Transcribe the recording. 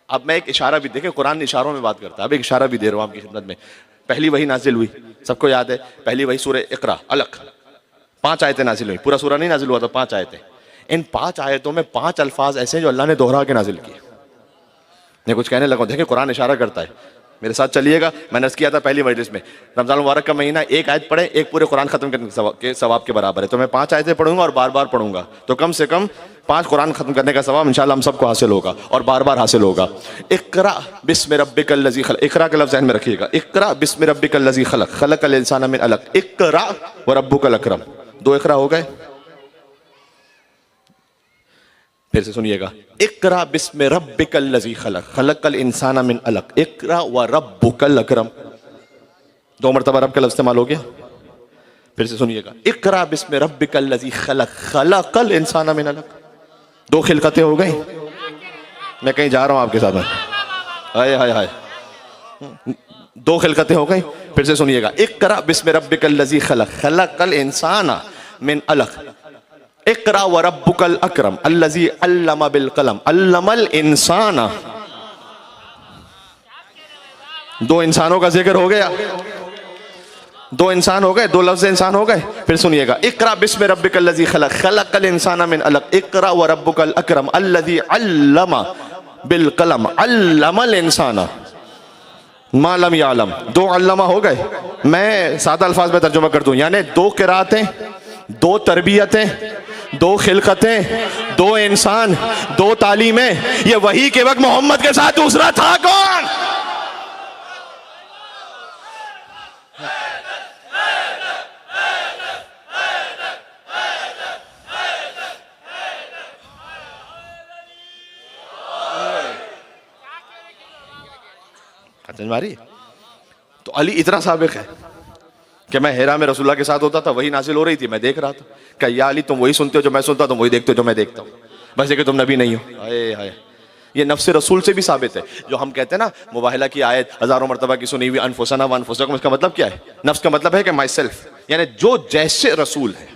अब मैं एक इशारा भी देखे, कुरान इशारों में बात करता है। अब एक इशारा भी दे रहा हूँ आपकी खिदमत में। पहली वही नाजिल हुई, सबको याद है, पहली वही सूरह इकरा, अलग 5 आयतें नाजिल हुई, पूरा सूरा नहीं नाजिल हुआ था, 5 आयतें। इन 5 आयतों में 5 अल्फाज ऐसे हैं जो अल्लाह ने दोहरा के नाजिल किए। मैं कुछ कहने लगा, देखें कुरान इशारा करता है, मेरे साथ चलिएगा। मैंने अर्ज़ किया था पहली मजलिस में, रमज़ान मुबारक का महीना, एक आयत पढ़े एक पूरे कुरान खत्म करने के सवाब के बराबर है। तो मैं 5 आयतें पढ़ूंगा और बार बार पढ़ूंगा, तो कम से कम 5 कुरान खत्म करने का सवाब इंशाअल्लाह हम सबको हासिल होगा और बार बार हासिल होगा। इक़रा बिस्मि रब्बिकल लज़ी खलक़, इक़रा का लफ्ज़ ज़हन में रखिएगा। इक़रा बिस्मि रब्बिकल लज़ी खलक़, खलक़ल इंसाना मिन अलक़, इक़रा व रब्बुकल अकरम। 2 इक़रा हो गए। फिर से सुनिएगा, इक़रा बिस्मि रब्बिकल लज़ी खलक़, खलक़ल इंसाना मिन अलक़, इक़रा व रब्बुकल अकरम। 2 मरतबा रब का लफ्ज़ इस्तेमाल हो गया। फिर से सुनिएगा, इक़रा बिस्मि रब्बिकल लज़ी खलक़, खलक़ल इंसाना मिन अलक़। 2 खिलकतें हो गई। मैं कहीं जा रहा हूं आपके साथ में, हाय हाय हाय, 2 खिलकतें हो गई। फिर से सुनिएगा, इक़रा बिस्मि रब्बिकल लज़ी खलक़, खलक़ल इंसाना मिन अलक़, इक़रा व रब्बुकल अकरम अल्लज़ी अल्लमा बिल कलम अल्लमल इंसाना। 2 इंसानों का जिक्र हो गया, 2 इंसान हो गए, 2 लफ्ज़ इंसान हो गए। फिर सुनिएगा, इक़रा बिस्मि रब्बिकल लज़ी खलक़, खलक़ल इंसाना मिन अलक़, इक़रा व रब्बुकल अकरम अल्लज़ी अल्लमा बिल कलम अल्लमल इंसाना मा लम यअलम। 2 अल्लमा हो गए। मैं सादा अल्फाज में तर्जुमा कर दूं, यानी 2 क़िराअतें, 2 तरबियतें, 2 खिलकतें, 2 इंसान, 2 तालीमें। ये वही के वक्त मोहम्मद के साथ दूसरा था कौन? मारी। तो अली इतना साबिक है कि मैं हेरा में रसूलुल्लाह के साथ होता था, वही नाजिल हो रही थी, मैं देख रहा था। क्या या अली तुम वही सुनते हो जो मैं सुनता हूं, तुम वही देखते हो जो मैं देखता हूं, बस ये कि तुम नबी नहीं हो। हाय हाय, ये नफ्स रसूल से भी साबित है। जो हम कहते हैं ना मुबाहिला की आयत हजारों मरतबा की सुनी हुई, अनफुसना व अनफुसकुम, इसका मतलब क्या है? नफ्स का मतलब है कि माई सेल्फ, यानी जो जैसे रसूल है